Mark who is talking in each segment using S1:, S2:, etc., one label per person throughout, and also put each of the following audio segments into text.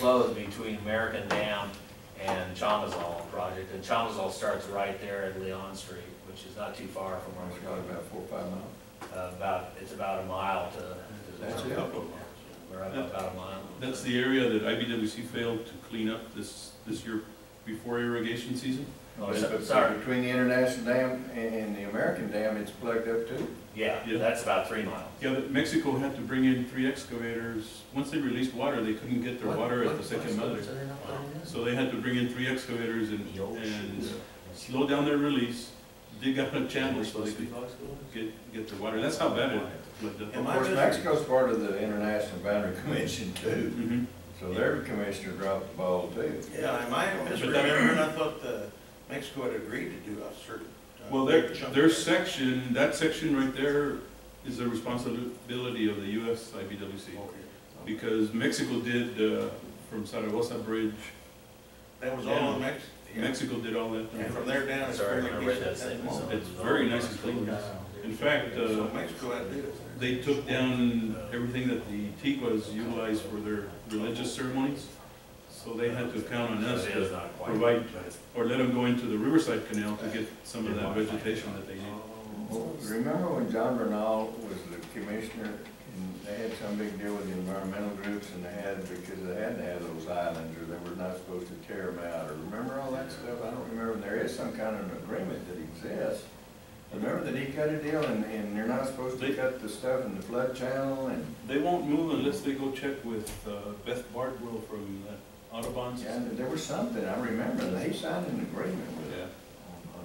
S1: flows between American Dam and Chamazal project, and Chamazal starts right there at Leon Street, which is not too far from where
S2: It's
S1: we're
S2: probably
S1: going.
S2: about 4 or 5 miles.
S1: It's about a mile to.
S2: That's it.
S1: We're up about a mile.
S3: That's the area that IBWC failed to clean up this year before irrigation season?
S1: Oh,
S2: But
S1: sorry.
S2: between the International Dam and the American Dam, it's plugged up too.
S1: Yeah,
S3: Yeah.
S1: that's about 3 miles.
S3: Yeah, but Mexico had to bring in 3 excavators. Once they released water, they couldn't get their water at the second mother. So they had to bring in 3 excavators and slow down their release, dig out a channel so they could get their water. That's how bad it was.
S2: Of course, Mexico's part of the International Boundary Commission too,
S3: Mhm.
S2: so their commissioner dropped the ball too.
S4: Yeah, am I misremembering? I thought Mexico had agreed to do a certain.
S3: Well, their section, that section right there is the responsibility of the US IBWC. Because Mexico did, from Zaragoza Bridge,
S4: That was all in Mexico.
S3: Mexico did all that.
S4: And from there down, it's
S1: Sorry,
S4: fairly
S1: I read that
S4: decent.
S1: statement.
S3: It's very nice and clean. In fact,
S4: So Mexico had to do it.
S3: they took down everything that the Tijuas utilized for their religious ceremonies. So they had to count on us
S1: It is
S3: to
S1: not quite.
S3: provide, or let them go into the Riverside Canal to get some of that vegetation that they need.
S2: Well, remember when John Bernal was the commissioner, and they had some big deal with the environmental groups, and because they had to have those islands, or they were not supposed to tear them out, or remember all that stuff? I don't remember, there is some kind of an agreement that exists. Remember that he cut a deal, and they're not supposed to cut the stuff in the flood channel, and,
S3: They won't move unless they go check with Beth Bardwell from Audubon.
S2: yeah, there was something, I remember, they signed an agreement with it.
S3: Yeah.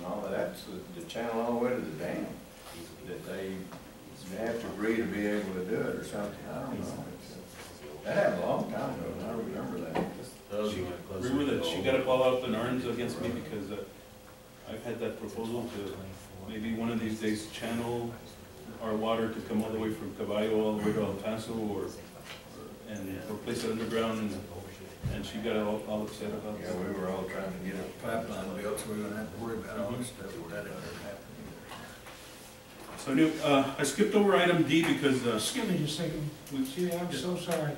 S2: On all of that, the channel all the way to the dam, that they have to agree to be able to do it or something, I don't know. That happened a long time ago, and I remember that.
S1: Those who went closer
S3: Remember
S1: to
S3: that she
S1: the
S3: got
S1: old-
S3: up all out in arms against me because I've had that proposal to maybe one of these days channel our water to come all the way from Caballo all the way to El Paso or place it underground, and she got all upset about
S2: Yeah,
S3: that.
S2: we were all trying to get a pipeline built, so we wouldn't have to worry about all this stuff if that ever happened.
S3: So I skipped over item D because
S5: Excuse me just a second.
S3: we,
S5: See, I'm so sorry.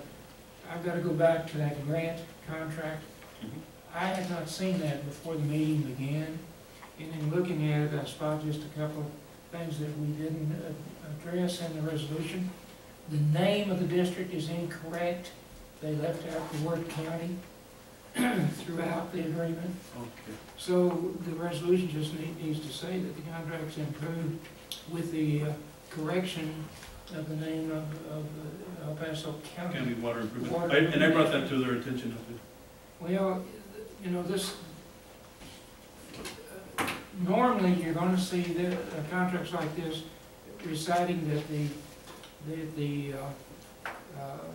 S5: I've got to go back to that grant contract.
S3: Mhm.
S5: I had not seen that before the meeting began. And in looking at it, I spotted just a couple of things that we didn't address in the resolution. The name of the district is incorrect. They left out the word county throughout the agreement.
S3: okay.
S5: So the resolution just needs to say that the contract's improved with the correction of the name of El Paso County.
S3: County water improvement.
S5: Water
S3: And I brought that
S5: improvement.
S3: to their attention.
S5: Well, you know, normally you're gonna see that, contracts like this reciting that the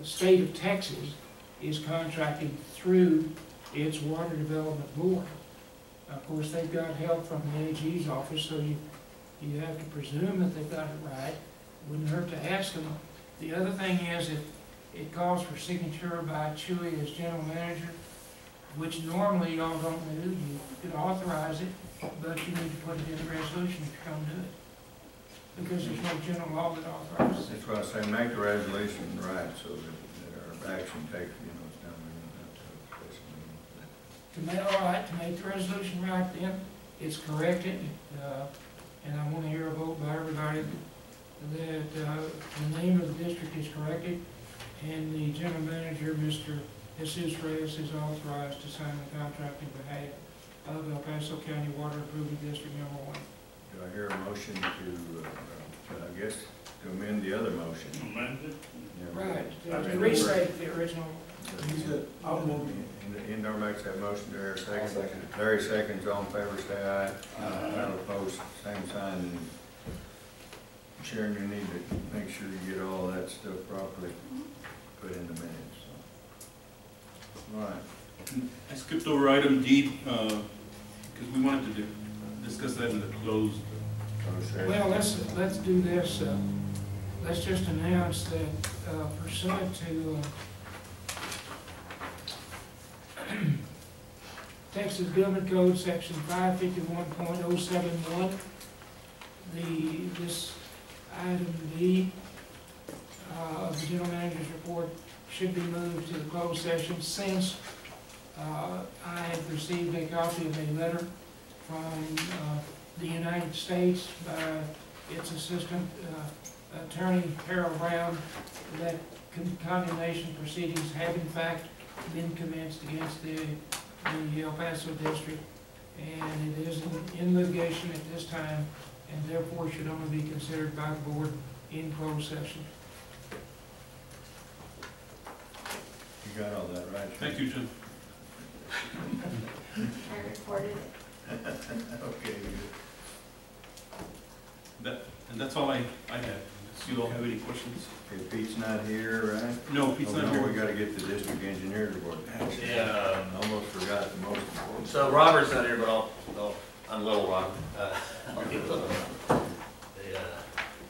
S5: state of Texas is contracting through its water development board. Of course, they've got help from the AG's office, so you have to presume that they've got it right. Wouldn't hurt to ask them. The other thing is, if it calls for signature by Chewy as general manager, which normally y'all don't do, you could authorize it, but you need to put it in the resolution if you're gonna do it. Because there's no general law that authorizes it.
S2: That's why I say make the resolution right, so that our action takes, it's done, we don't have to
S5: All right, to make the resolution right then, it's corrected, and I want to hear a vote by everybody that the name of the district is corrected, and the general manager, Mr. Jesus Reyes, is authorized to sign the contract in behalf of El Paso County Water Improvement District Number 1.
S2: Do I hear a motion to, I guess, to amend the other motion?
S3: Amended?
S2: Yeah,
S5: Right, to restate the original.
S2: Indar makes that motion, Larry seconds. Larry seconds, all in favor, say aye. All opposed, same sign. And Sharon, you need to make sure you get all that stuff properly put in the minutes. So. All right.
S3: I skipped over item D because we wanted to discuss that in the closed.
S5: Well, let's do this. Let's just announce that pursuant to Texas Government Code Section 551.071, this item D of the general manager's report should be moved to the closed session since I have received a copy of a letter from the United States by its Assistant Attorney Harold Brown that condemnation proceedings have in fact been commenced against the El Paso District, and it is in litigation at this time, and therefore should only be considered by the board in closed session.
S2: You got all that right?
S3: Thank you, Jim.
S6: I recorded it.
S2: Okay,
S3: And that's all I had. Unless you don't have any questions?
S2: okay, Pete's not here, right?
S3: No, Pete's not
S2: Oh, no,
S3: here.
S2: we gotta get the district engineer report.
S1: Yeah.
S2: Almost forgot the most important.
S1: So Robert's not here, but I'm Little Rob.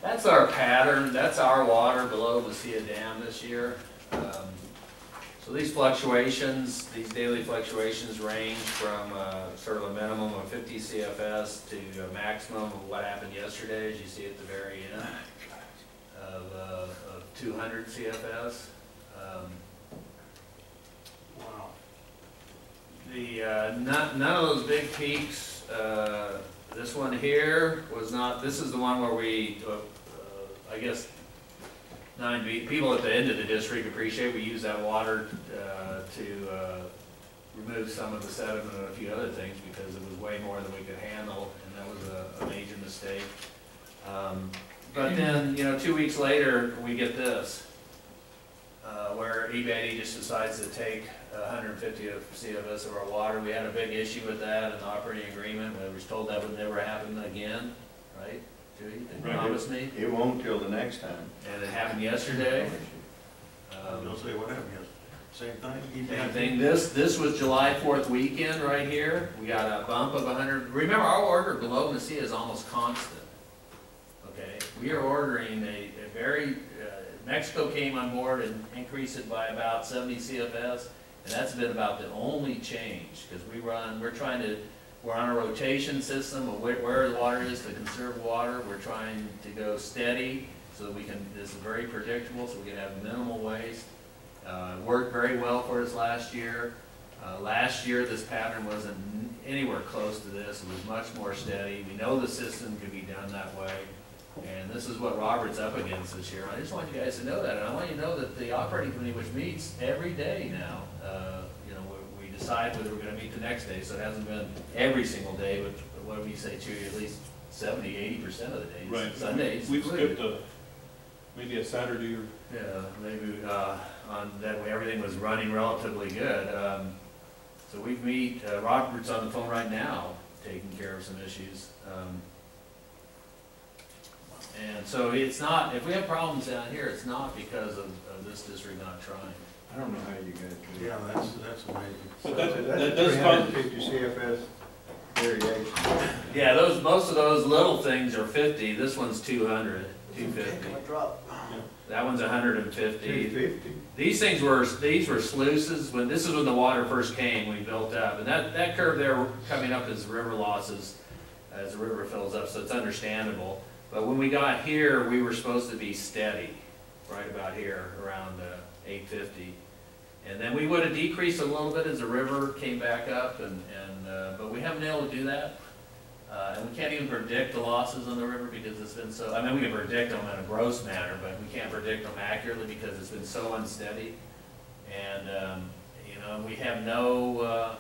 S1: That's our pattern, that's our water below the Mesilla Dam this year. So these fluctuations, these daily fluctuations range from sort of a minimum of 50 CFS to a maximum of what happened yesterday, as you see at the very end, of 200 CFS.
S4: Wow.
S1: None of those big peaks, this one here was not, this is the one where we, I guess, people at the end of the district appreciate we use that water to remove some of the sediment and a few other things because it was way more than we could handle, and that was a major mistake. But then, 2 weeks later, we get this, where eBay just decides to take 150 of CFS of our water. We had a big issue with that in the operating agreement. We were told that would never happen again, right? Judy, they
S3: Right.
S1: promised me,
S2: It won't till the next time.
S1: and it happened yesterday.
S4: They'll say, what happened yesterday? Same thing?
S1: Same thing, this was July 4th weekend right here. We got a bump of 100, remember our order below Mesilla is almost constant. Okay, we are ordering a very, Mexico came on board and increased it by about 70 CFS, and that's been about the only change, because we're on a rotation system of where the water is to conserve water. We're trying to go steady so that this is very predictable, so we can have minimal waste. Worked very well for us last year. Last year, this pattern wasn't anywhere close to this. It was much more steady. We know the system could be done that way. And this is what Robert's up against this year. I just want you guys to know that. And I want you to know that the operating committee, which meets every day now, we decide whether we're going to meet the next day. So it hasn't been every single day, but what do we say, Chewy, at least 70, 80% of the days.
S3: Right.
S1: Sundays.
S3: We've skipped maybe a Saturday or.
S1: Yeah, maybe on that way, everything was running relatively good. So we meet, Robert's on the phone right now, taking care of some issues. And so it's not, if we have problems down here, it's not because of this district not trying.
S2: I don't know how you guys do it.
S4: Yeah, that's amazing.
S3: But
S2: That's
S3: that
S2: a
S3: does cause,
S2: 350 CFS variation.
S1: Yeah, most of those little things are 50, this one's 200, 250.
S4: drop.
S1: That one's 150.
S2: 250.
S1: These were sluices, this is when the water first came, we built up. And that curve there coming up is river losses as the river fills up, so it's understandable. But when we got here, we were supposed to be steady, right about here, around 850. And then we would have decreased a little bit as the river came back up, but we haven't been able to do that. And we can't even predict the losses on the river because it's been so, we can predict them in a gross manner, but we can't predict them accurately because it's been so unsteady. And, we have no,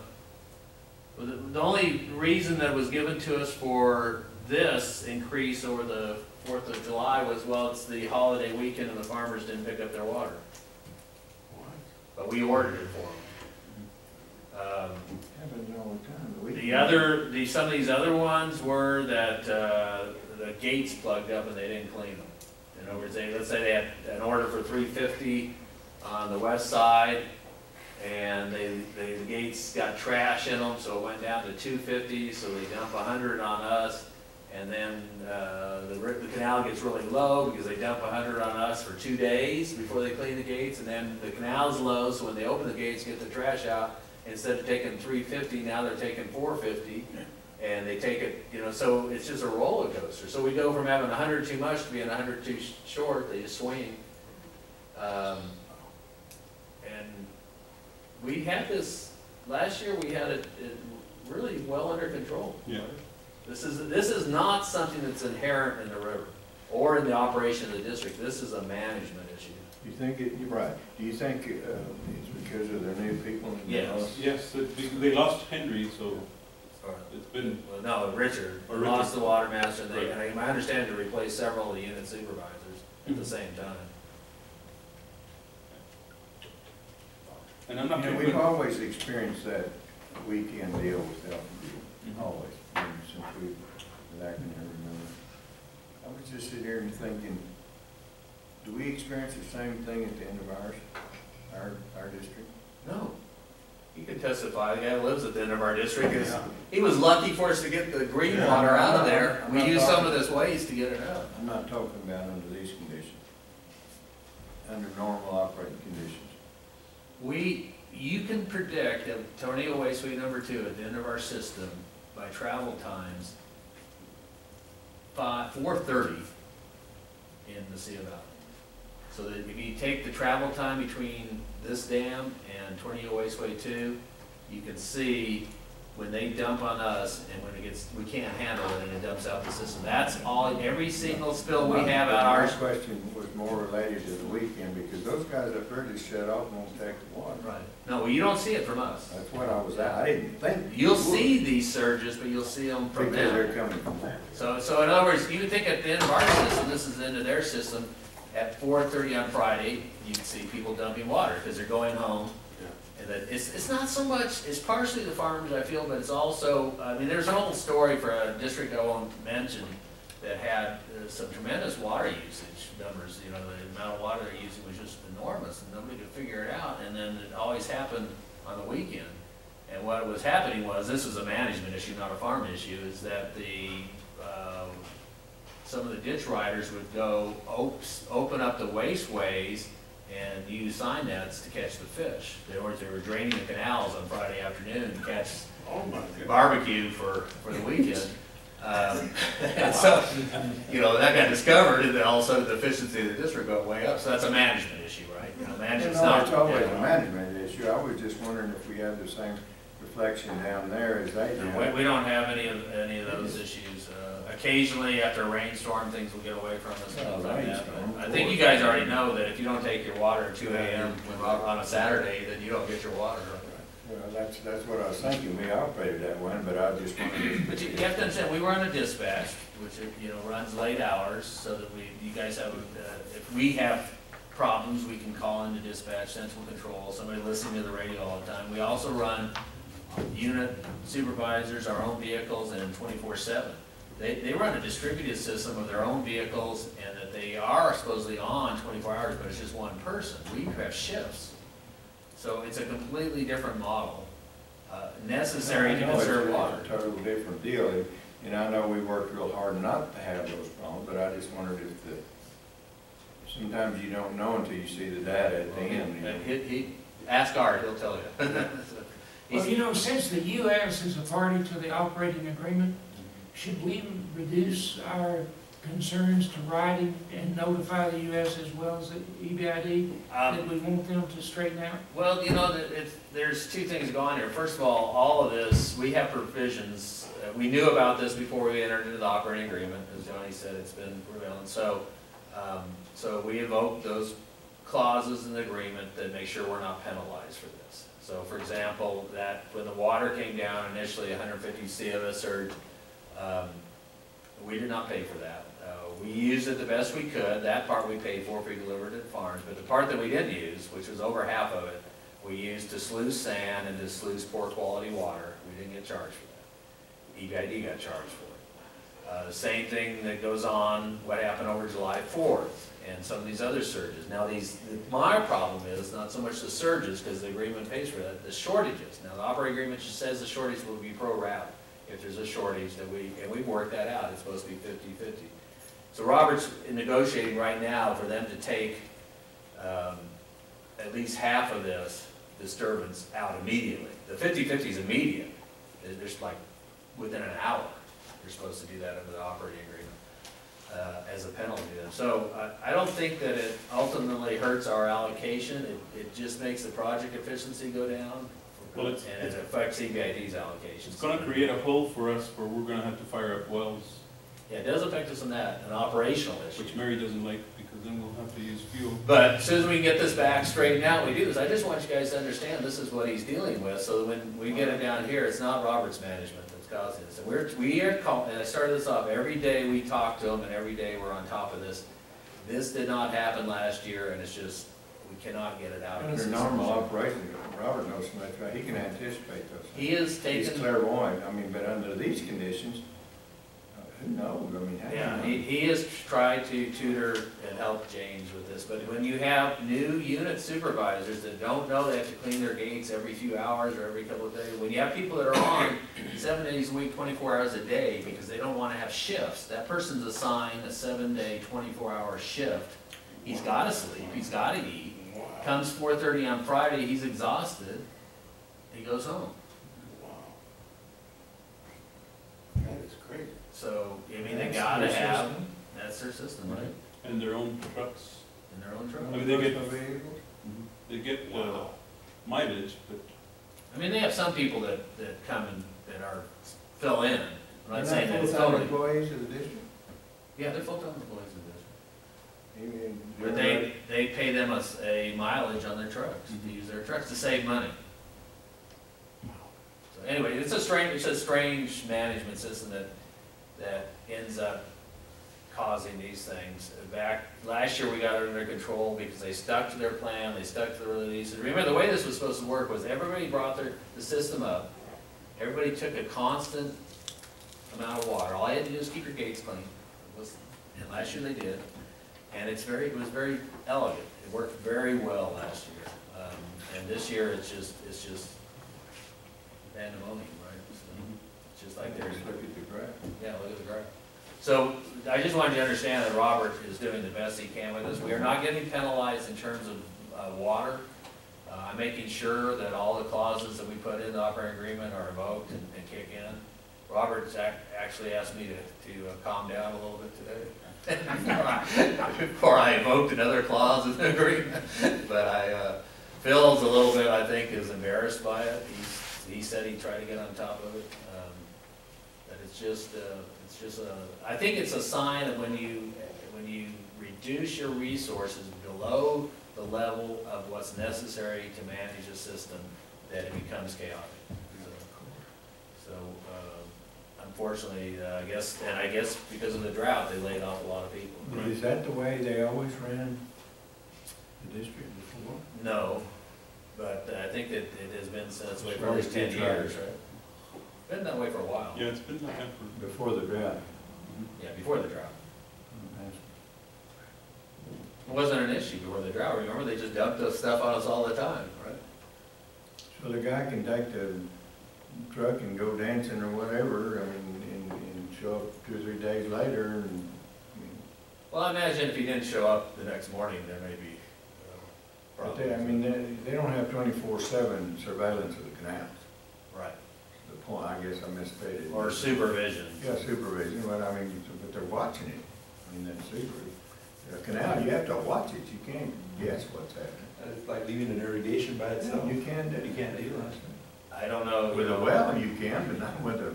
S1: the only reason that was given to us for this increase over the 4th of July was, well, it's the holiday weekend and the farmers didn't pick up their water. But we ordered it for them.
S2: Happens all the time.
S1: Some of these other ones were that the gates plugged up and they didn't clean them. In other words, let's say they had an order for 350 on the west side, and the gates got trash in them, so it went down to 250, so they dump 100 on us, and then the canal gets really low because they dump 100 on us for 2 days before they clean the gates, and then the canal's low, so when they open the gates, get the trash out, instead of taking 350, now they're taking 450, and they take it, so it's just a roller coaster. So we go from having 100 too much to being 100 too short, they just swing. and we had this, last year we had it really well under control.
S3: Yeah.
S1: This is not something that's inherent in the river or in the operation of the district. This is a management issue.
S2: You think you're right. Do you think it's because of their new people?
S1: Yes.
S3: Yes, they lost Henry, so it's been,
S1: Well, no, Richard lost the water master, and they, I understand to replace several of the unit supervisors at the same time.
S3: and I'm not.
S2: We've always experienced that weekend deal with Elton View, always, since we've been acting here, remember. I was just sitting here and thinking, do we experience the same thing at the end of our district?
S1: No. You can testify, the guy who lives at the end of our district is, he was lucky for us to get the green water out of there. We used some of this waste to get it out.
S2: I'm not talking about under these conditions, under normal operating conditions.
S1: You can predict that tornado wasteway number 2 at the end of our system by travel times 4:30 in the Sea of Valley. So that if you take the travel time between this dam and Tornado Wasteway 2, you can see when they dump on us and when it gets, we can't handle it and it dumps out the system. That's all, every single spill we have out
S2: Our
S1: ours.
S2: question was more related to the weekend, because those guys up there just shut off and won't take the water.
S1: Right. No, well, you don't see it from us.
S2: That's what I was at. I didn't think.
S1: You'll see these surges, but you'll see them from
S2: Because they're
S1: them.
S2: coming from there.
S1: So in other words, you would think at the end of our system, this is the end of their system, at 4:30 on Friday, you can see people dumping water because they're going home. And that it's not so much, it's partially the farmers, I feel, but it's also, I mean, there's an old story for a district I won't mention that had some tremendous water usage numbers. You know, the amount of water they're using was just enormous and nobody could figure it out. And then it always happened on the weekend. And what was happening was, this was a management issue, not a farm issue, is that some of the ditch riders would go open up the wasteways and use sign nets to catch the fish. They were draining the canals on Friday afternoon to catch barbecue for the weekend. And so, you know, that got discovered, and then all of a sudden the efficiency of the district got way up. So that's a management issue, right? You know, management's
S2: No,
S1: not.
S2: it's always a management issue. I was just wondering if we had the same reflection down there as they do.
S1: We don't have any of those issues. Occasionally, after a rainstorm, things will get away from us. And things like that. But I think you guys already know that if you don't take your water at 2 a.m. on a Saturday, then you don't get your water.
S2: Well, that's what I was thinking. We operated that way, but I just wondered.
S1: But you have to understand, we run a dispatch, which runs late hours, so that you guys have, if we have problems, we can call into dispatch, central control, somebody listening to the radio all the time. We also run unit supervisors, our own vehicles, and 24/7. They run a distributed system of their own vehicles, and that they are supposedly on 24 hours, but it's just one person. We have shifts. So it's a completely different model, necessary to conserve water.
S2: It's a total different deal. And I know we worked real hard not to have those problems, but I just wondered if sometimes you don't know until you see the data at the end.
S1: He ask Art, he'll tell you.
S5: Well, since the U.S. is a party to the operating agreement, should we reduce our concerns to writing and notify the U.S. as well as the EPCWID that we want them to straighten out?
S1: Well, there's two things going here. First of all of this, we have provisions. We knew about this before we entered into the operating agreement. As Johnny said, it's been prevalent. So we invoked those clauses in the agreement that make sure we're not penalized for this. So, for example, that when the water came down initially, 150 CFS surge, we did not pay for that. We used it the best we could. That part we paid for if we delivered it to farms. But the part that we didn't use, which was over half of it, we used to sluice sand and to sluice poor quality water. We didn't get charged for that. EPCWID got charged for it. The same thing that goes on, what happened over July 4th and some of these other surges. Now my problem is not so much the surges, because the agreement pays for that, the shortages. Now the operating agreement just says the shortage will be pro-rata. If there's a shortage, and we've worked that out, it's supposed to be 50-50. So Robert's negotiating right now for them to take at least half of this disturbance out immediately. The 50-50 is immediate. There's like within an hour, you're supposed to do that under the operating agreement. as a penalty to them. So I don't think that it ultimately hurts our allocation. It just makes the project efficiency go down.
S3: Well,
S1: And it affects CBID's allocations.
S3: It's gonna create a hole for us where we're gonna have to fire up wells,
S1: Yeah, it does affect us in that, an operational issue.
S3: which Mary doesn't like, because then we'll have to use fuel.
S1: But as soon as we can get this back straightened out, we do this. I just want you guys to understand this is what he's dealing with, so when we get it down here, it's not Robert's management that's causing this. And we are calling, and I started this off, every day we talk to him, and every day we're on top of this. This did not happen last year, and it's just, we cannot get it out of the
S2: Under
S1: system.
S2: normal operation, Robert knows so much, right, he can anticipate those things.
S1: He is
S2: He's
S1: taking,
S2: clairvoyant, I mean, but under these conditions, who knows, I mean, how do you
S1: yeah,
S2: know?
S1: he has tried to tutor and help James with this, but when you have new unit supervisors that don't know they have to clean their gates every few hours or every couple of days, when you have people that are on 7 days a week, 24 hours a day, because they don't wanna have shifts, that person's assigned a 7-day, 24-hour shift. He's gotta sleep, he's gotta eat, comes 4:30 on Friday, he's exhausted, he goes home.
S4: Wow. That is crazy.
S1: So, I mean, they
S2: That's
S1: gotta
S2: their
S1: have,
S2: system.
S1: that's their system, right?
S3: And their own trucks,
S1: In their own truck.
S3: I mean, they get-
S2: Personal vehicles?
S3: they get
S4: Wow.
S3: mileage, but
S1: I mean, they have some people that come and, that are, fill in. I'm
S2: They're
S1: not saying that it's
S2: full-time
S1: totally,
S2: employees of the district?
S1: yeah, they're full-time employees of this.
S2: Even-
S1: But they pay them a mileage on their trucks, to use their trucks to save money. So anyway, it's a strange management system that ends up causing these things. Last year, we got it under control because they stuck to their plan, they stuck to the releases. Remember, the way this was supposed to work was everybody brought the system up, everybody took a constant amount of water. All you had to do was keep your gates clean. And last year they did. And it was very elegant. It worked very well last year. And this year, it's just pandemonium, right? So it's just like there's,
S2: Just look at the graph.
S1: yeah, look at the graph. So I just wanted you to understand that Robert is doing the best he can with this. We are not getting penalized in terms of water. I'm making sure that all the clauses that we put in the operating agreement are invoked and kick in. Robert's actually asked me to calm down a little bit today. Before I invoked another clause in the agreement. But Phil's a little bit, I think, is embarrassed by it. He said he'd try to get on top of it. But it's just I think it's a sign of when you reduce your resources below the level of what's necessary to manage a system, that it becomes chaotic. So unfortunately, I guess because of the drought, they laid off a lot of people.
S2: But is that the way they always ran the district before?
S1: No, but I think that it has been since way for at
S2: Always
S1: least 10
S2: been
S1: years,
S2: tried.
S1: right? Been that way for a while.
S3: yeah, it's been like that for.
S2: Before the drought.
S1: Yeah, before the drought. It wasn't an issue before the drought. Remember, they just dumped this stuff on us all the time, right?
S2: So the guy can take the truck and go dancing or whatever, I mean, and show up 2 or 3 days later, and, I mean,
S1: Well, I imagine if he didn't show up the next morning, there may be
S2: but
S1: problems.
S2: they, I mean, they don't have 24/7 surveillance of the canals.
S1: Right.
S2: The point, I guess I misstated.
S1: Or supervision.
S2: Yeah, supervision, but I mean, but they're watching it. I mean, that's super. A canal, you have to watch it, you can't guess what's happening.
S6: It's like leaving an irrigation by itself.
S2: You can do.
S6: You can't do
S1: I don't know.
S2: With a well, you can, but not with a,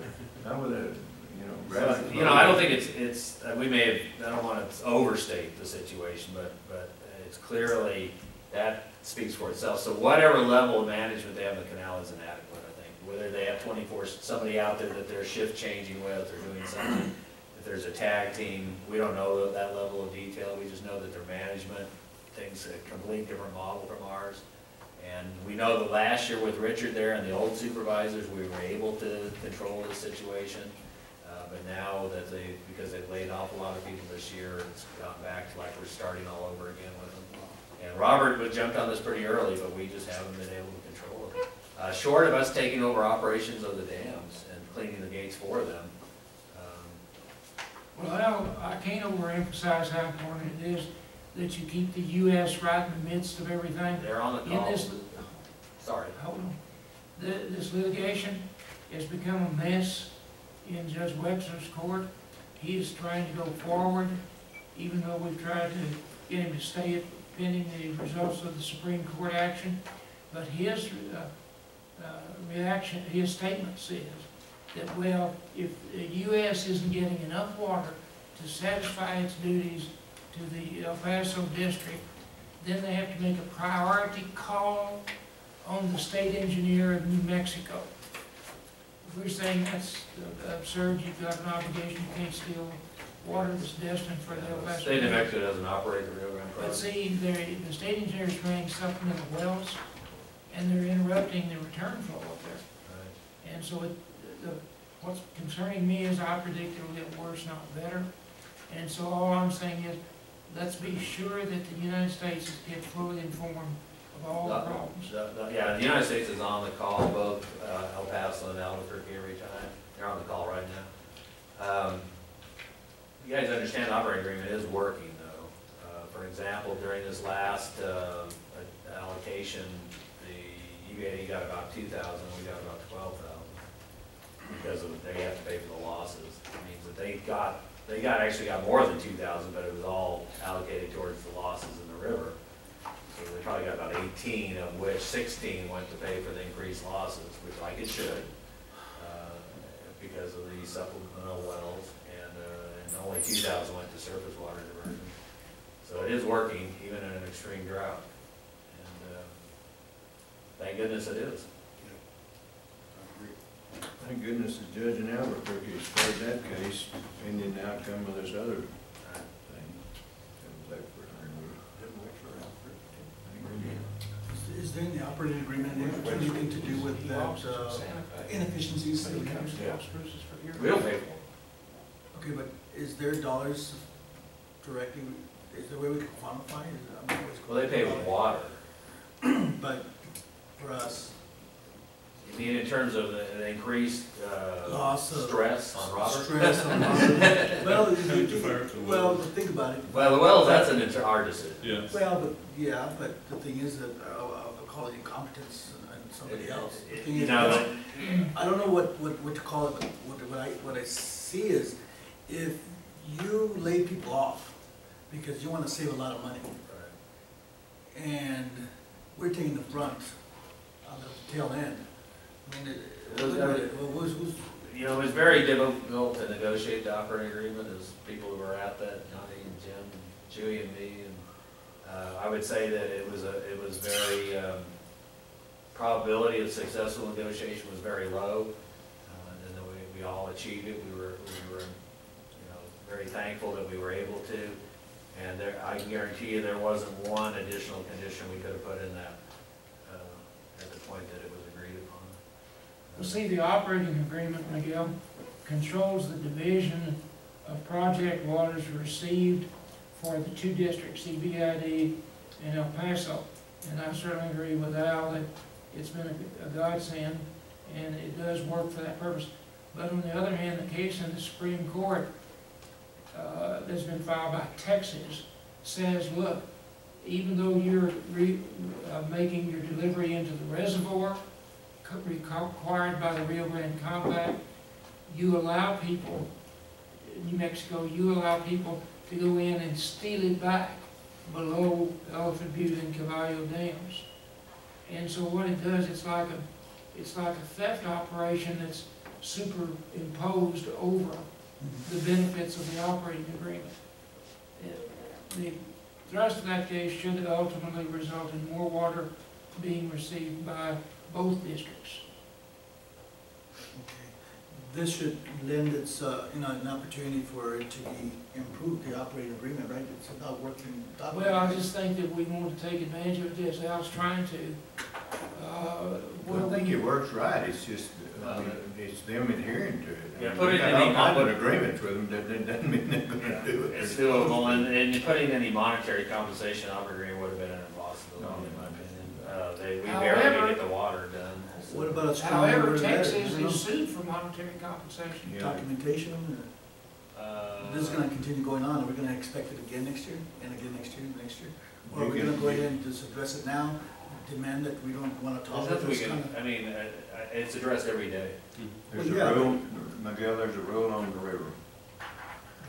S1: So, you know, I don't think it's, we may have, I don't want to overstate the situation, but it's clearly, that speaks for itself. So whatever level of management they have in the canal is inadequate, I think. Whether they have somebody out there that they're shift changing with or doing something, if there's a tag team, we don't know that level of detail. We just know that their management thinks a complete different model from ours. And we know that last year with Richard there and the old supervisors, we were able to control the situation. But now that because they've laid off a lot of people this year, it's gone back to like we're starting all over again with them. And Robert jumped on this pretty early, but we just haven't been able to control it. Short of us taking over operations of the dams and cleaning the gates for them.
S5: Well, I can't overemphasize how important it is that you keep the U.S. right in the midst of everything.
S1: They're on the
S5: In
S1: call.
S5: this,
S1: Sorry.
S5: hold on, this litigation has become a mess in Judge Webster's court, he is trying to go forward, even though we've tried to get him to stay it pending the results of the Supreme Court action. But his reaction, his statement says that, well, if the U.S. isn't getting enough water to satisfy its duties to the El Paso district, then they have to make a priority call on the state engineer of New Mexico. We're saying that's absurd. You've got an obligation, you can't steal water that's destined for the El Paso.
S1: State of New Mexico doesn't operate the Rio Grande
S5: But
S1: project.
S5: see, the state engineer is running supplemental wells, and they're interrupting the return flow up there.
S1: Right.
S5: And so what's concerning me is I predict it'll get worse, not better. And so all I'm saying is, let's be sure that the United States is kept fully informed of all the problems.
S1: Yeah, the United States is on the call, both El Paso and Albuquerque every time. They're on the call right now. You guys understand the operating agreement is working, though. For example, during this last allocation, the UAE got about 2,000, we got about 12,000. Because they have to pay for the losses. It means that they actually got more than 2,000, but it was all allocated towards the losses in the river. So they probably got about 18, of which 16 went to pay for the increased losses, which like it should, because of the supplemental wells, and only 2,000 went to surface water diversion. So it is working, even in an extreme drought. And thank goodness it is.
S2: Thank goodness the judge in Albuquerque has spared that case, pending the outcome of this other thing.
S7: Is there in the operating agreement anything to do with that inefficiencies that we have?
S5: Yeah.
S1: We'll pay for it.
S7: Okay, but is there dollars directly, is there a way we can quantify it?
S1: Well, they pay with water.
S7: But for us,
S1: You mean in terms of the increased
S7: loss of
S1: stress on Robert?
S7: stress on Robert. Well,
S3: Having to fire up the
S7: well,
S3: well.
S7: think about it.
S1: Well, the wells, that's our decision.
S3: Yes.
S7: Well, but, yeah, but the thing is that I'll call it incompetence and somebody else. The thing
S1: You
S7: is,
S1: know,
S7: I don't know what to call it, but what I see is, if you lay people off because you want to save a lot of money, and we're taking the brunt on the tail end, I mean,
S1: you know, it was very difficult to negotiate the operating agreement, as people who were at that, Johnny and Jim, and Chewy and me, and I would say that it was very, probability of successful negotiation was very low, and then we all achieved it. We were, you know, very thankful that we were able to, and I can guarantee you there wasn't one additional condition we could have put in that, at the point that it was agreed upon.
S5: Well, see, the operating agreement, Miguel, controls the division of project waters received for the two districts, EPCWID and El Paso. And I certainly agree with Al that it's been a godsend, and it does work for that purpose. But on the other hand, the case in the Supreme Court that's been filed by Texas says, look, even though you're making your delivery into the reservoir, required by the Rio Grande Compact, you allow people, New Mexico, you allow people to go in and steal it back below Elephant Butte and Caballo dams. And so what it does, it's like a theft operation that's superimposed over the benefits of the operating agreement. The thrust of that case should ultimately result in more water being received by both districts.
S7: okay. This should lend its, an opportunity for it to be improved, the operating agreement, right? It's about working.
S5: Well, I just think that we want to take advantage of this. Al's trying to.
S2: Well, I think it works right, it's just, it's them adhering to it.
S1: Yeah, put it in
S2: I'll
S1: the
S2: put agreements with them, that doesn't mean they're gonna do it.
S1: It's doable, and putting any monetary compensation operating agreement would have been an impossibility, in my opinion. We barely get the water done.
S7: What about a strong
S5: However,
S7: word
S5: Texas
S7: letter, you know?
S5: is sued for monetary compensation.
S2: Yeah.
S7: Documentation, this is gonna continue going on, are we gonna expect it again next year, and again next year, and next year? Or are we gonna go ahead and just address it now, demand that we don't wanna
S1: There's
S7: tolerate
S1: nothing we
S7: this
S1: can,
S7: kind of?
S1: I mean, it's addressed every day.
S2: There's
S7: Well, yeah,
S2: a rule, Miguel, there's a rule on the river.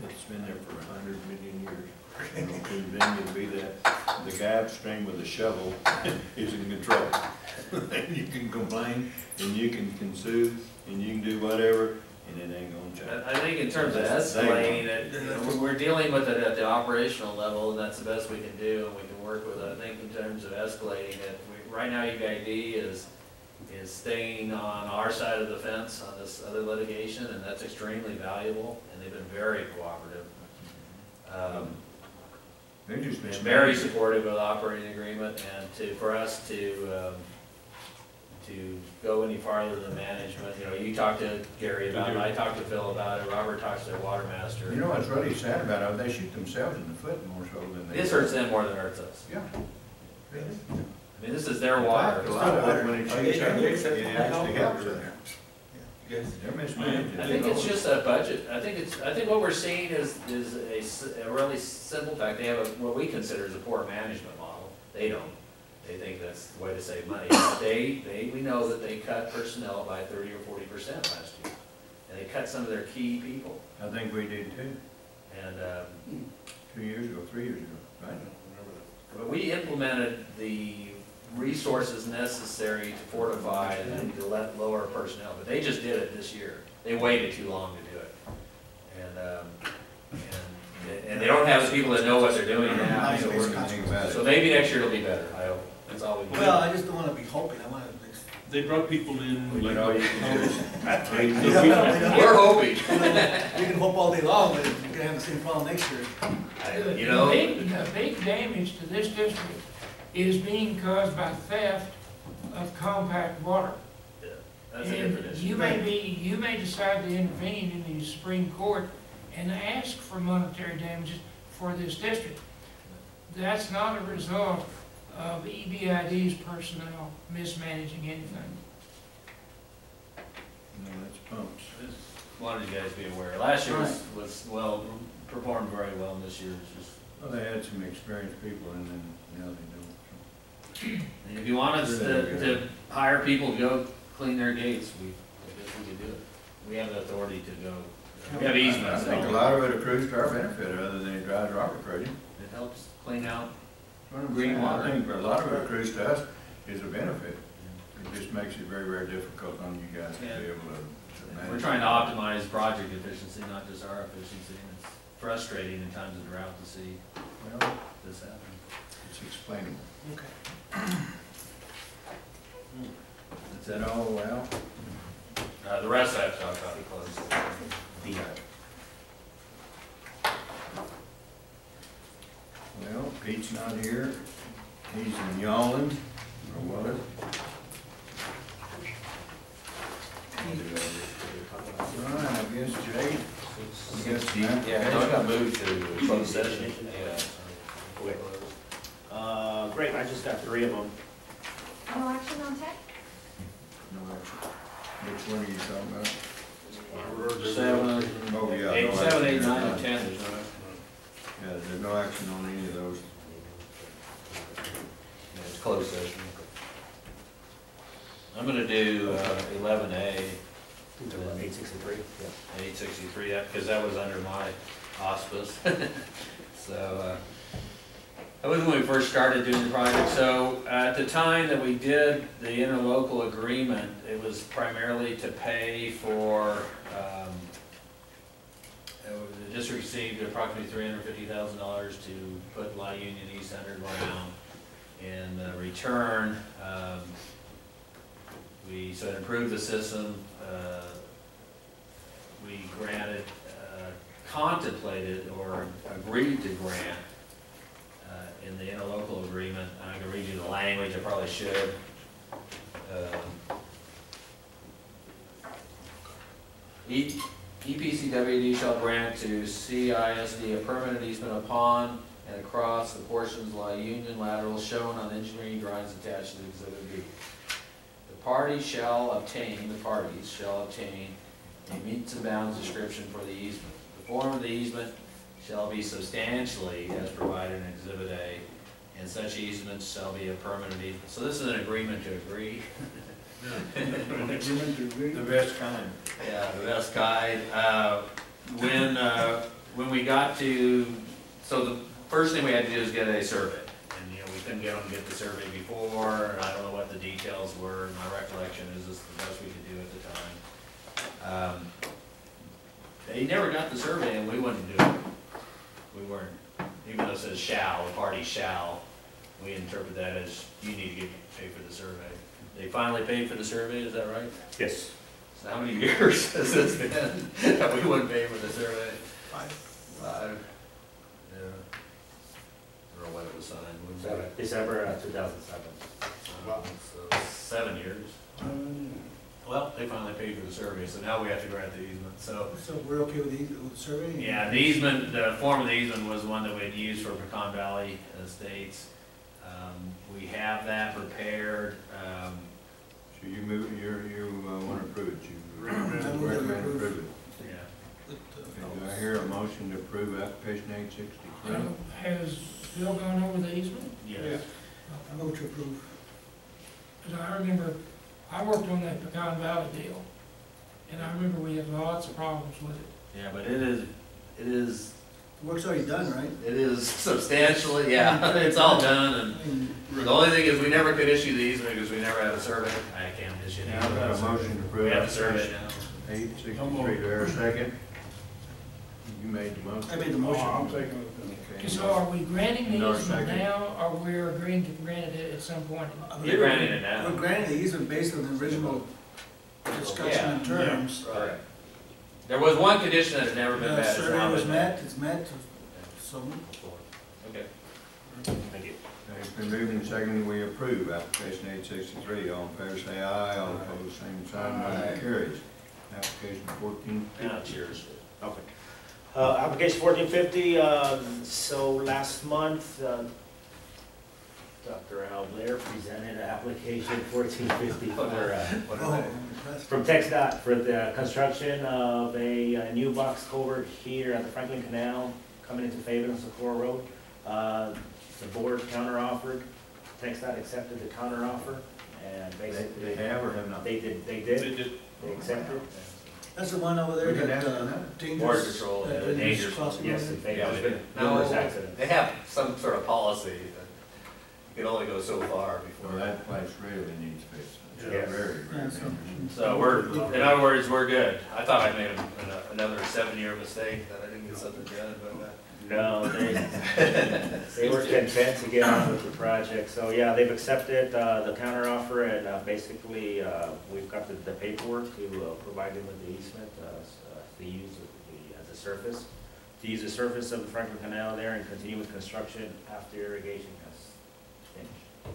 S2: It's been there for 100 million years. You know, continue to be that. The guy upstream with the shovel is in control. You can complain, and you can sue, and you can do whatever, and it ain't gonna change.
S1: I think in terms of escalating it, you know, we're dealing with it at the operational level, and that's the best we can do, and we can work with it. I think in terms of escalating it, right now UID is staying on our side of the fence on this other litigation, and that's extremely valuable, and they've been very cooperative.
S2: They're just
S1: And very supportive of the operating agreement, and for us to go any farther than management. You know, you talked to Gary about it, I talked to Phil about it, Robert talks to their water master.
S2: You know what's really sad about it? They shoot themselves in the foot more so than they.
S1: This hurts them more than it hurts us.
S2: Yeah.
S1: I mean, this is their water.
S2: A lot of it, when it shoots out, it
S6: Yeah.
S2: actually helps in there.
S6: Yes.
S2: They're mismanaging.
S1: I think it's just a budget. I think what we're seeing is a really simple fact. They have what we consider as a poor management model. They don't. They think that's the way to save money. We know that they cut personnel by 30 or 40% last year. And they cut some of their key people.
S2: I think we did too,
S1: And,
S2: 2 years ago, 3 years ago, right?
S1: but we implemented the resources necessary to fortify and to let lower personnel, but they just did it this year. They waited too long to do it. And they don't have the people that know what they're doing now.
S7: Nice
S1: So
S7: base
S1: we're-
S7: contract.
S1: So maybe next year it'll be better, I hope. That's all we can do.
S7: Well, I just don't wanna be hoping, I wanna.
S3: They brought people in,
S2: You
S3: like,
S2: know, you can just.
S1: We're hoping.
S7: You can hope all day long, but you're gonna have the same problem next year.
S1: You know,
S5: The big damage to this district is being caused by theft of compact water.
S1: that's a different
S5: And
S1: issue.
S5: you may decide to intervene in the Supreme Court and ask for monetary damages for this district. That's not a result of EBID's personnel mismanaging anything.
S2: No, that's pumps.
S1: Just wanted you guys to be aware. Last year was well, performed very well, and this year is just.
S2: Well, they had some experienced people and then now they don't.
S1: And if you want us to hire people to go clean their gates, I guess we could do it. We have the authority to go, we have
S2: I
S1: easements.
S2: think a lot of it accrues to our benefit, other than it drives Robert crazy.
S1: It helps clean out.
S2: Green water. I think a lot of it accrues to us is a benefit. It just makes it very, very difficult on you guys to be able to manage.
S1: We're trying to optimize project efficiency, not just our efficiency. And it's frustrating in times of drought to see
S2: Well,
S1: this happen.
S2: it's explainable.
S7: Okay.
S2: Is that all, Al?
S1: The rest I have to talk about in closed.
S2: Well, Pete's not here. He's in Yawland, or was. All right, I guess Jay. You got some
S1: Yeah, I got moved to closed session.
S8: Great, I just got 3 of them.
S9: No action on tech?
S2: No action. Which one are you talking about?
S1: 7,
S2: Oh, yeah.
S1: 8,
S2: no
S1: 7,
S2: action.
S1: 8, 9, and 10. There's no action.
S2: Yeah, there's no action on any of those.
S1: Yeah, it's closed session. I'm gonna do 11A.
S8: 863? Yeah.
S1: 863, because that was under my auspice. So, that was when we first started doing the project. So, at the time that we did the interlocal agreement, it was primarily to pay for, the district received approximately $350,000 to put La Union East underground. In return, we said improve the system. We granted, contemplated or agreed to grant in the interlocal agreement. I can read you the language, I probably should. EPCWID shall grant to CISD a permanent easement upon and across the portions of La Union laterals shown on engineering drawings attached to Exhibit B. The parties shall obtain a meets and bounds description for the easement. The form of the easement shall be substantially as provided in Exhibit A, and such easements shall be a permanent easement. So this is an agreement to agree.
S2: The best kind.
S1: Yeah, the best guide. when we got to, so the first thing we had to do is get a survey. And, you know, we couldn't get them to get the survey before, and I don't know what the details were. My recollection is this is the best we could do at the time. They never got the survey and we wouldn't do it. We weren't, even though it says shall, the party shall, we interpret that as you need to pay for the survey. They finally paid for the survey, is that right?
S8: Yes.
S1: So how many years has this been that we wouldn't pay for the survey?
S7: 5.
S1: 5. Yeah. I don't know when it was signed. When was it?
S8: December 2007.
S1: Wow. So 7 years. Well, they finally paid for the survey, so now we have to grant the easement, so.
S7: So we're okay with the survey?
S1: Yeah, the easement, the form of the easement was the one that we'd used for Pecan Valley Estates. We have that prepared.
S2: So you move, you want to approve it, you
S7: Recommend
S2: recommend approve it.
S1: Yeah.
S2: Okay, do I hear a motion to approve application 863?
S5: Has Bill gone over the easement?
S1: Yes.
S7: I vote to approve.
S5: Because I remember, I worked on that Pecan Valley deal, and I remember we had lots of problems with it.
S1: Yeah, but it is
S7: The work's already done, right?
S1: substantially, yeah, it's all done, and
S7: I mean,
S1: the only thing is we never could issue the easement because we never had a survey. I can't issue the
S2: Now I've got a
S1: easement.
S2: motion to
S1: We
S2: approve
S1: have a survey
S2: application
S1: now.
S2: 863, do I hear a second? You made the motion.
S7: I made the motion.
S2: Okay.
S5: So are we granting the
S2: No,
S5: easement
S2: second.
S5: now, or we're agreeing to grant it at some point?
S7: I believe
S1: You're granting it now.
S7: We're granting the easement based on the original discussion and terms.
S1: Right. There was one condition that has never been
S7: The
S1: met. It's
S7: survey
S1: not
S7: was
S1: been
S7: met, it's met, so
S1: Okay.
S8: Thank you.
S2: Okay, it's been moved and seconded, we approve application 863. All in favor say aye, all opposed same sign, motion carries. Application 14.
S1: Now, cheers.
S8: Okay. Application 1450, so last month, Dr. Al Blair presented an application 1450 for,
S1: What
S7: oh,
S1: are
S7: I'm impressed.
S8: from TxDOT for the construction of a new box culvert here at the Franklin Canal, coming into Faven and Socorro Road. The board counteroffered, TxDOT accepted the counteroffer, and basically.
S2: They have or have not?
S8: They did,
S3: They did.
S8: they accepted.
S7: That's the one over there
S2: We can
S7: that,
S2: ask them that.
S7: dangerous.
S1: Border patrol,
S7: that
S1: yeah, dangerous.
S7: crossing
S8: Yes,
S7: over.
S8: in Faven,
S1: Yeah,
S8: there's
S1: but
S8: been
S1: no,
S8: numerous accidents.
S1: They have some sort of policy that you can only go so far
S2: Well,
S1: before.
S2: that place really needs fixing. It's
S8: Yes.
S2: very, very
S7: Yeah, so-
S2: dangerous.
S1: So we're, in other words, we're good. I thought I made another 7-year mistake, that I didn't get something done, but
S8: No, they were content to get on with the project. So, yeah, they've accepted the counteroffer, and basically, we've got the paperwork to provide them with the easement to use as a surface, to use the surface of the Franklin Canal there and continue with construction after irrigation has finished.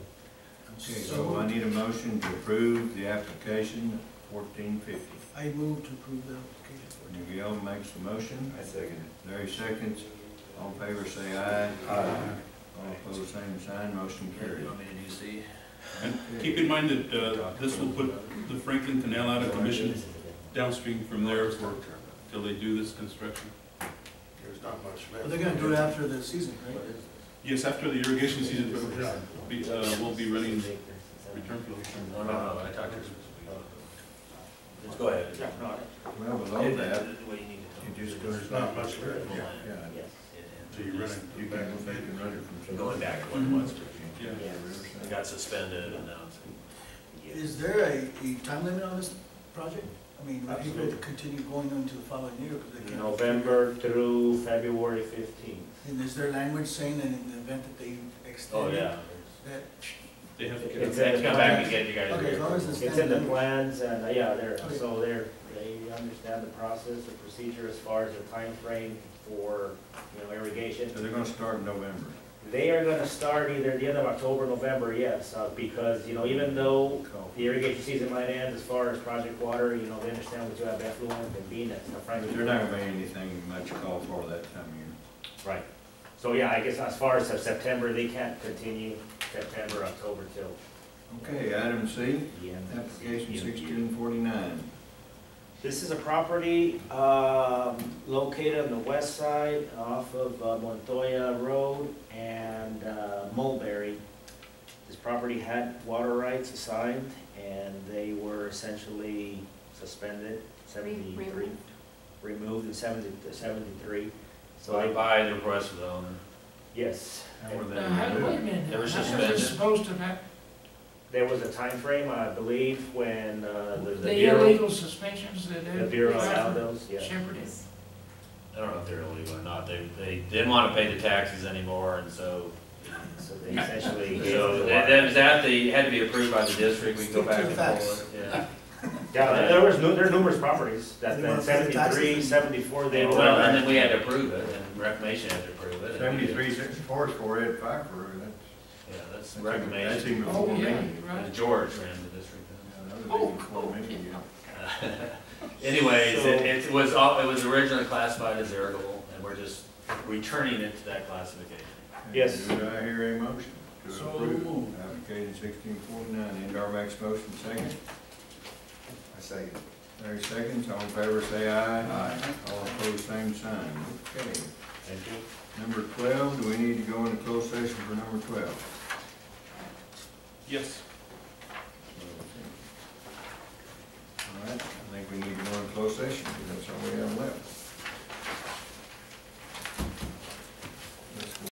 S2: Okay, so I need a motion to approve the application 1450.
S7: I move to approve the application.
S2: Miguel makes the motion.
S6: I second it.
S2: Larry seconds. All in favor say aye. Aye. All opposed, same sign, motion
S1: you
S2: carried.
S1: want me to do C?
S3: And keep in mind that this will put the Franklin Canal out of commission downstream from there till they do this construction.
S4: There's not much left.
S7: But they're gonna do it after the season, right?
S3: Yes, after the irrigation season, we'll be running return flow.
S1: No, I talked to her. Just go ahead.
S8: Yeah, no,
S2: Well, below that,
S1: What do you need to
S2: it
S1: do?
S2: just goes
S4: There's not much left.
S2: Yeah,
S8: yes.
S4: So you're running,
S2: You can run it from.
S1: Going back to what it was.
S3: Yeah.
S1: It got suspended and now it's.
S7: Is there a time limit on this project? I mean, would people continue going into the following year because they can't?
S8: November through February 15th.
S7: And is there language saying that in the event that they extend?
S1: Oh,
S7: it,
S1: yeah.
S7: That,
S3: They have to get
S8: It's
S3: it.
S1: Let's come back and get you guys.
S7: okay, as long as it's.
S8: It's in the plans, and yeah,
S7: Okay.
S8: they understand the process, the procedure as far as the time frame for, irrigation.
S2: So they're gonna start in November.
S8: They are gonna start either the end of October, November, yes, because, even though the irrigation season might end as far as project water, they understand we do have effluent and being at the Franklin.
S2: They're not gonna be anything much call for that time of year.
S8: Right. So, yeah, I guess as far as September, they can't continue September, October till
S2: Okay, item C,
S8: the end.
S2: application 1649.
S8: This is a property located on the west side off of Montoya Road and Mulberry. This property had water rights assigned, and they were essentially suspended, 73, removed in 73. So I,
S1: By the request of the owner.
S8: yes,
S2: How were they
S5: Wait a minute.
S1: They were
S5: How was
S1: suspended.
S5: it supposed to happen?
S8: there was a time frame, I believe, when, the
S5: The
S8: Bureau,
S5: illegal suspensions that
S8: the Bureau allowed
S5: have
S8: those, yeah.
S5: shepherded?
S1: I don't know if they're illegal or not. They didn't want to pay the taxes anymore, and so,
S8: So they essentially gave
S1: so
S8: the
S1: that
S8: water.
S1: was that, they had to be approved by the district. We can go
S7: Stick
S1: back
S7: to
S1: and
S7: the facts.
S1: forth. Yeah.
S8: Yeah, there are numerous properties that,
S7: They wanna
S8: that
S7: pay the
S8: 73,
S7: taxes.
S8: 74, they were.
S1: Well, and then we had to approve it, and Reclamation had to approve it. and we did.
S2: 73, 64 is for Ed Pfeiffer,
S1: Yeah, that's
S2: that's
S1: Reclamation.
S2: even
S5: Oh,
S2: before me.
S5: yeah,
S2: Yeah,
S5: you're right.
S1: And George ran the district then.
S2: that was
S5: Oh,
S2: even before me, yeah.
S1: Anyways,
S8: So-
S1: it was originally classified as irrigable, and we're just returning it to that classification.
S8: Yes.
S2: Do I hear a motion to
S3: So
S2: approve
S3: moved.
S2: application 1649? Indar makes motion, second.
S6: I second.
S2: Larry seconds, all in favor say aye. Aye. All opposed, same sign. Okay.
S8: Thank you.
S2: Number 12, do we need to go into closed session for number 12?
S3: Yes.
S2: All right, I think we need to go into closed session.